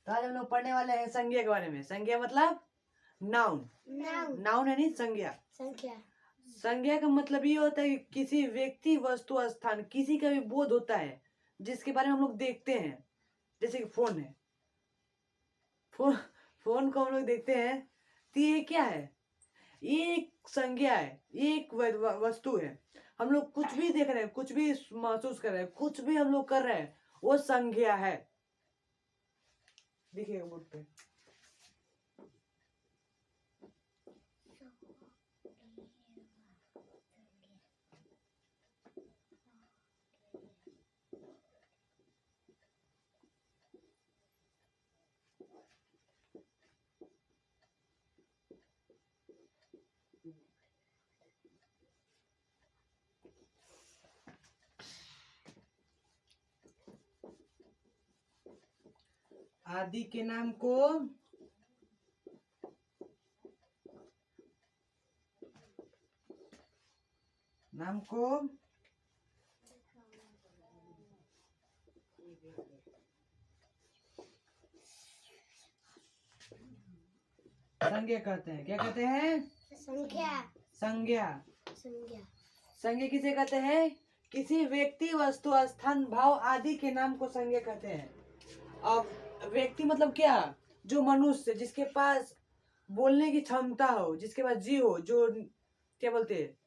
तो आज हम लोग पढ़ने वाले हैं संज्ञा के बारे में। संज्ञा मतलब नाउन। नाउन यानी संज्ञा। संज्ञा का मतलब ये होता है कि किसी व्यक्ति, वस्तु, स्थान, किसी का भी बोध होता है जिसके बारे में हम लोग देखते हैं। जैसे कि फोन है, फोन को हम लोग देखते हैं तो ये क्या है? ये एक संज्ञा है, ये एक वस्तु है। हम लोग कुछ भी देख रहे हैं, कुछ भी महसूस कर रहे हैं, कुछ भी हम लोग कर रहे हैं, वो संज्ञा है। दिखेगा बोर्ड पे। आदि के नाम को संज्ञा कहते हैं। क्या कहते हैं? संज्ञा। संज्ञा किसे कहते हैं? किसी व्यक्ति, वस्तु, स्थान, भाव आदि के नाम को संज्ञा कहते हैं। अब व्यक्ति मतलब क्या? जो मनुष्य, जिसके पास बोलने की क्षमता हो, जिसके पास जी हो, जो क्या बोलते हैं,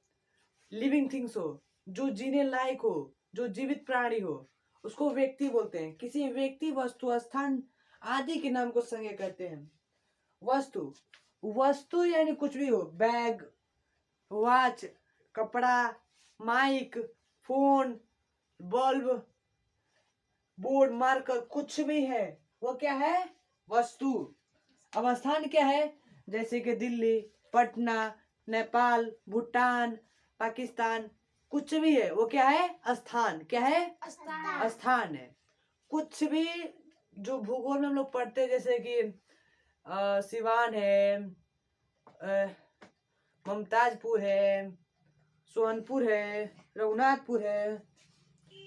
लिविंग थिंग्स हो, जो जीने लायक हो, जो जीवित प्राणी हो, उसको व्यक्ति बोलते हैं। किसी व्यक्ति, वस्तु, स्थान आदि के नाम को संज्ञा कहते हैं। वस्तु यानी कुछ भी हो, बैग, वॉच, कपड़ा, mic, phone, bulb, board, marker, कुछ भी है वो क्या है? वस्तु। अब स्थान क्या है? जैसे कि दिल्ली, पटना, नेपाल, भूटान, पाकिस्तान, कुछ भी है वो क्या है? स्थान। क्या है? स्थान है। कुछ भी जो भूगोल में हम लोग पढ़ते हैं, जैसे कि सिवान है, ममताजपुर है, सोहनपुर है, रघुनाथपुर है,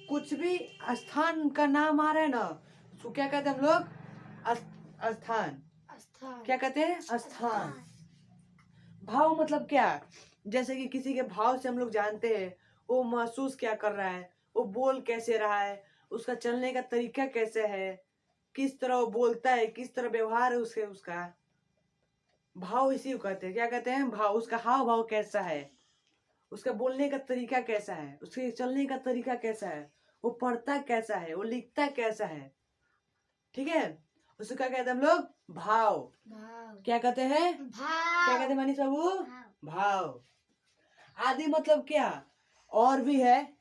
कुछ भी स्थान का नाम आ रहा है ना, तो क्या कहते हैं हम लोग? स्थान। क्या कहते हैं? स्थान। भाव मतलब क्या? जैसे कि किसी के भाव से हम लोग जानते हैं वो महसूस क्या कर रहा है, वो बोल कैसे रहा है, उसका चलने का तरीका कैसे है, किस तरह वो बोलता है, किस तरह व्यवहार है उसका भाव इसी को कहते हैं। क्या कहते हैं? भाव। उसका हाव भाव कैसा है, उसका बोलने का तरीका कैसा है, उसके चलने का तरीका कैसा है, वो पढ़ता कैसा है, वो लिखता कैसा है। ठीक है, उसको क्या कहते हैं हम लोग? भाव। क्या कहते हैं? क्या कहते हैं मनीष बाबू? भाव। आदि मतलब क्या? और भी है,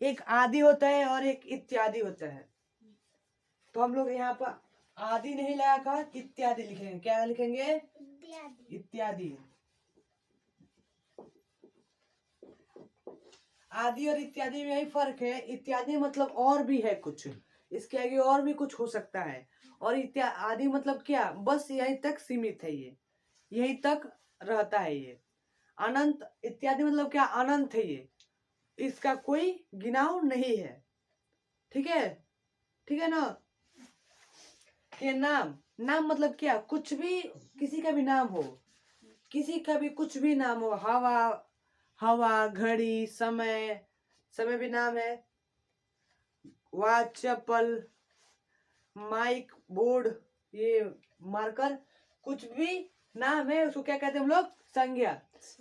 एक आदि होता है और एक इत्यादि होता है। तो हम लोग यहाँ पर आदि नहीं लगाकर इत्यादि लिखेंगे। क्या लिखेंगे? इत्यादि। आदि और इत्यादि में यही फर्क है। इत्यादि मतलब और भी है कुछ, इसके आगे और भी कुछ हो सकता है। और आदि मतलब क्या? बस यहीं तक सीमित है, ये यहीं तक रहता है। ये अनंत। इत्यादि मतलब क्या? अनंत है ये, इसका कोई गिनाव नहीं है। ठीक है, ठीक है ना? के नाम मतलब क्या? कुछ भी, किसी का भी नाम हो, किसी का भी कुछ भी नाम हो। हवा, घड़ी, समय भी नाम है। वॉच, चप्पल, माइक, बोर्ड, ये मार्कर, कुछ भी नाम है, उसको क्या कहते हैं हम लोग? संज्ञा।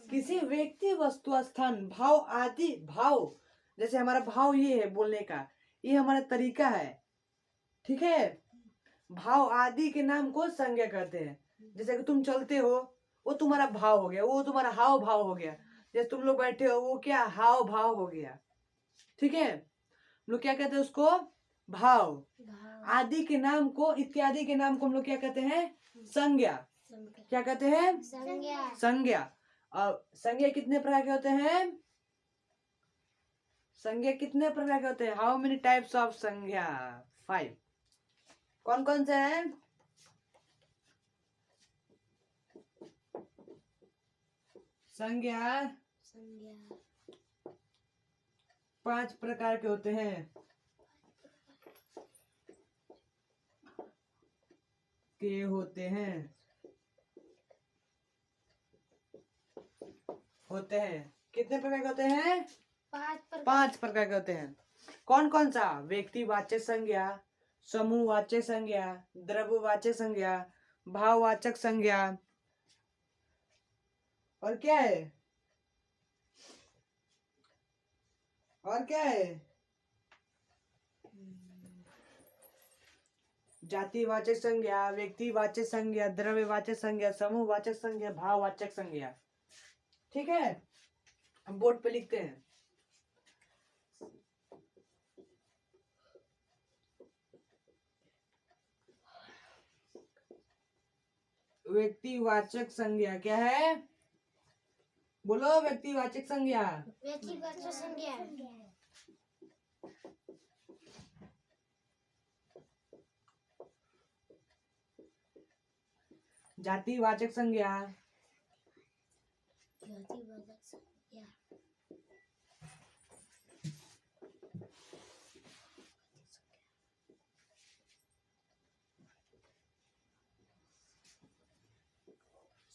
किसी व्यक्ति, वस्तु, स्थान, भाव आदि। भाव जैसे हमारा भाव ये है बोलने का, ये हमारा तरीका है। ठीक है, भाव आदि के नाम को संज्ञा कहते हैं। जैसे कि तुम चलते हो, वो तुम्हारा भाव हो गया, वो तुम्हारा हाव भाव हो गया। जैसे तुम लोग बैठे हो, वो क्या? हाव भाव हो गया। ठीक है, लोग क्या कहते हैं उसको? भाव। आदि के नाम को, इत्यादि के नाम को हम लोग क्या कहते हैं? संज्ञा। क्या कहते हैं? संज्ञा। अब संज्ञा कितने प्रकार के होते हैं? संज्ञा कितने प्रकार के होते हैं? हाउ मेनी टाइप्स ऑफ संज्ञा? 5। कौन कौन से हैं? संज्ञा 5 प्रकार के होते हैं। के होते हैं। कितने प्रकार के होते हैं? 5 प्रकार के होते हैं। कौन कौन सा? व्यक्तिवाचक संज्ञा, समूहवाचक संज्ञा, द्रव्यवाचक संज्ञा, भाववाचक संज्ञा, और क्या है? जातिवाचक संज्ञा, व्यक्तिवाचक संज्ञा, द्रव्यवाचक संज्ञा, समूहवाचक संज्ञा, भाववाचक संज्ञा। ठीक है, हम बोर्ड पे लिखते हैं। व्यक्तिवाचक संज्ञा क्या है? बोलो, व्यक्तिवाचक संज्ञा। व्यक्तिवाचक संज्ञा जातिवाचक संज्ञा,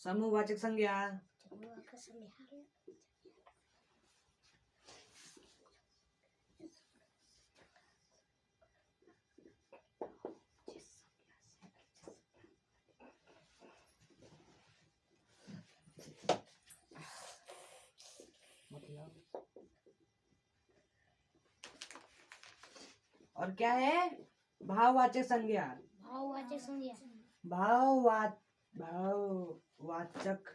समूहवाचक संज्ञा, और क्या है? भाववाचक संज्ञा। भाववाचक संज्ञा भाववाचक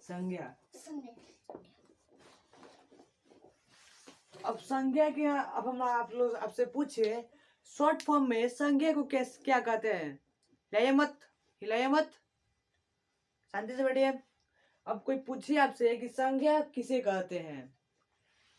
संज्ञा। अब संज्ञा के अब हम आप लोग आपसे पूछे शॉर्ट फॉर्म में संज्ञा को कैसे क्या कहते हैं? हिलाइए मत, शांति से बैठिए। अब कोई पूछे आपसे कि संज्ञा किसे कहते हैं,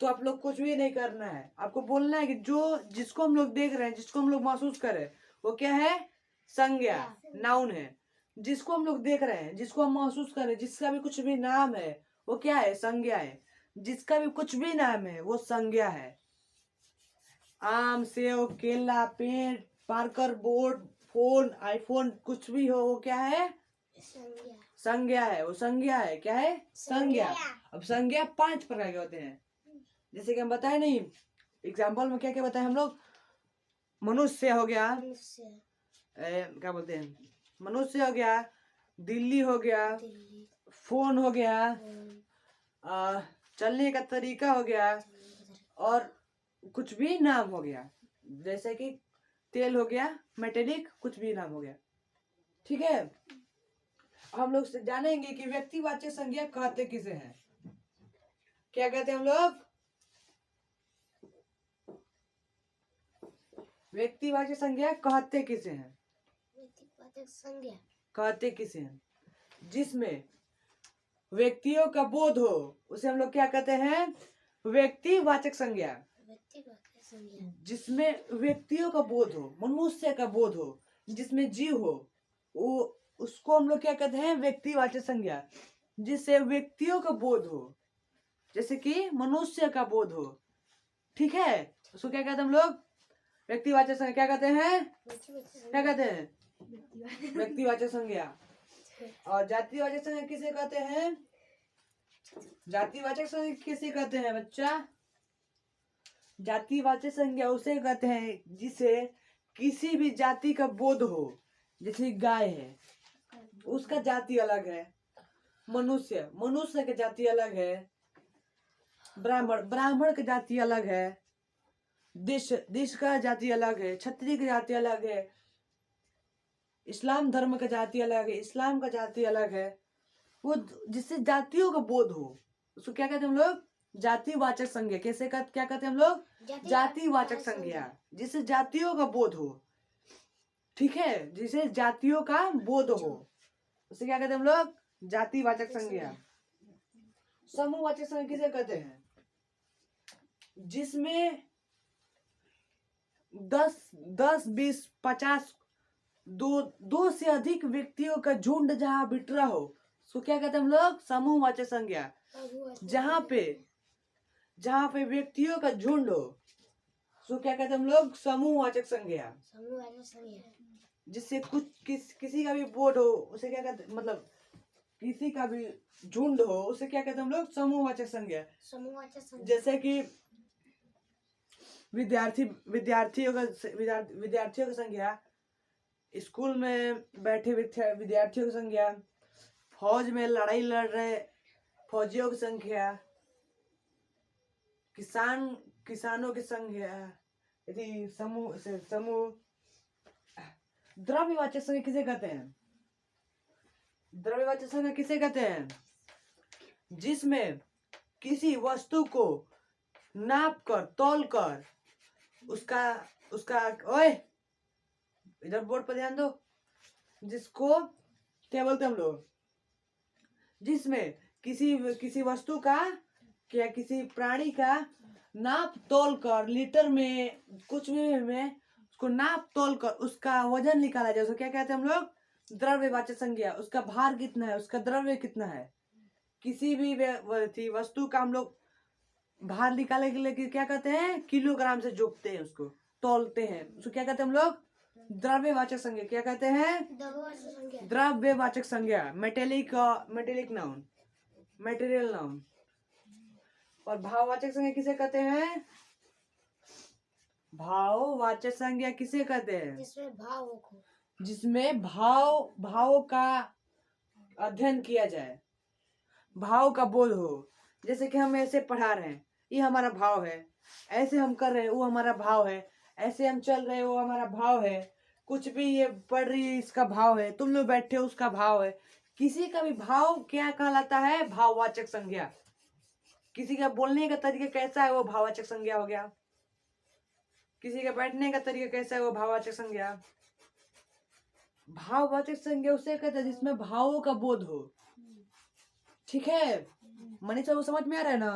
तो आप लोग कुछ भी नहीं करना है, आपको बोलना है कि जो जिसको हम लोग देख रहे हैं, जिसको हम लोग महसूस कर रहे हैं, वो क्या है? संज्ञा, नाउन है। जिसको हम लोग देख रहे हैं, जिसको हम महसूस कर रहे हैं, जिसका भी कुछ भी नाम है, वो क्या है? संज्ञा है। जिसका भी कुछ भी नाम है वो संज्ञा है। आम, सेव, केला, पेड़, पार्कर, बोर्ड, फोन, आईफोन, कुछ भी हो वो क्या है? संज्ञा है। वो संज्ञा है। क्या है? संज्ञा। अब संज्ञा 5 प्रकार के होते हैं, जैसे कि हम बताए नहीं, एग्जाम्पल में क्या क्या बताए हम लोग? मनुष्य हो गया, क्या बोलते हैं, मनुष्य हो गया, दिल्ली हो गया, फोन हो गया, चलने का तरीका हो गया, और कुछ भी नाम हो गया, जैसे कि तेल हो गया, मेटेलिक, कुछ भी नाम हो गया। ठीक है, हम लोग जानेंगे कि व्यक्तिवाचक संज्ञा कहते किसे हैं। क्या कहते हैं हम लोग? व्यक्तिवाचक संज्ञा कहते किसे हैं? कहते किसे हैं? जिसमें व्यक्तियों का बोध हो उसे हम लोग क्या कहते हैं? व्यक्तिवाचक संज्ञा। जिसमें व्यक्तियों का बोध हो, मनुष्य का बोध हो, जिसमें जीव हो, वो उसको हम लोग क्या कहते हैं? व्यक्तिवाचक संज्ञा। जिससे व्यक्तियों का बोध हो, जैसे कि मनुष्य का बोध हो। ठीक है, उसको क्या कहते हैं हम लोग? व्यक्तिवाचक संज्ञा। क्या कहते हैं? क्या कहते हैं? व्यक्तिवाचक संज्ञा। और जातिवाचक संज्ञा किसे कहते हैं? जातिवाचक संज्ञा किसे कहते हैं बच्चा? जातिवाचक संज्ञा उसे कहते हैं जिसे किसी भी जाति का बोध हो। जैसे गाय है, उसका जाति अलग है। मनुष्य की जाति अलग है। ब्राह्मण की जाति अलग है। देश का जाति अलग है। क्षत्रिय की जाति अलग है। इस्लाम धर्म का जाति अलग है। इस्लाम का जाति अलग है। वो जिससे जातियों का बोध हो उसको क्या कहते हैं हम लोग? जातिवाचक संज्ञा। कैसे क्या कहते हैं हम लोग? जातिवाचक संज्ञा। जिससे जातियों का बोध हो। ठीक है, जिसे जातियों का बोध हो उसे क्या कहते हैं हम लोग? जातिवाचक संज्ञा। समूहवाचक संज्ञा किसे कहते हैं? जिसमें 10, 20, 50 दो से अधिक व्यक्तियों का झुंड जहां बिटरा हो उसको क्या कहते हैं हम लोग? समूहवाचक संज्ञा। जहां पे व्यक्तियों का झुंड हो, उसको क्या कहते हैं हम लोग? समूहवाचक संज्ञा। समूहवाचक संज्ञा। जिससे किसी का भी बोर्ड हो उसे क्या कहते, मतलब किसी का भी झुंड हो उसे क्या कहते हैं हम लोग? समूहवाचक संज्ञा। समूहवाचक संज्ञा। जैसे कि विद्यार्थियों की संख्या, स्कूल में बैठे विद्यार्थियों की संख्या, फौज में लड़ाई लड़ रहे फौजियों की संख्या, किसानों की संख्या, यदि समूह। द्रव्यवाचक संज्ञा किसे कहते हैं? द्रव्यवाचक संज्ञा किसे कहते हैं? जिसमें किसी वस्तु को नाप कर, तौल कर, उसका ओए इधर बोर्ड पर ध्यान दो। जिसको क्या बोलते हैं हम लोग? जिसमें किसी वस्तु का या किसी प्राणी का नाप तौल कर, लीटर में कुछ भी में उसको नाप तौल कर उसका वजन निकाला जाए, उसको क्या कहते हैं हम लोग? द्रव्यवाचक संज्ञा। उसका भार कितना है, उसका द्रव्य कितना है। किसी भी वस्तु का हम लोग भार निकालने के लिए क्या कहते हैं? किलोग्राम से जोपते हैं, उसको तौलते हैं, उसको क्या कहते हैं हम लोग? द्रव्यवाचक संज्ञा। क्या कहते हैं? द्रव्यवाचक संज्ञा। द्रव्यवाचक संज्ञा। Metallic noun, material noun. और भाववाचक संज्ञा किसे कहते हैं? भाववाचक संज्ञा किसे कहते हैं? जिसमें भाव हो, जिसमें भाव का अध्ययन किया जाए, भाव का बोध हो। जैसे कि हम ऐसे पढ़ा रहे हैं, ये हमारा भाव है, ऐसे हम कर रहे हैं वो हमारा भाव है, ऐसे हम चल रहे हैं वो हमारा भाव है, कुछ भी ये पढ़ रही है इसका भाव है, तुम लोग बैठे हो उसका भाव है। किसी का भी भाव क्या कहलाता है? भाववाचक संज्ञा। किसी का बोलने का तरीका कैसा है वो भाववाचक संज्ञा हो गया। किसी का बैठने का तरीका कैसा है वो भाववाचक संज्ञा। भाववाचक संज्ञा उसे कहते हैं जिसमें भावों का बोध हो। ठीक है मनीषा, वो समझ में आ रहा है ना?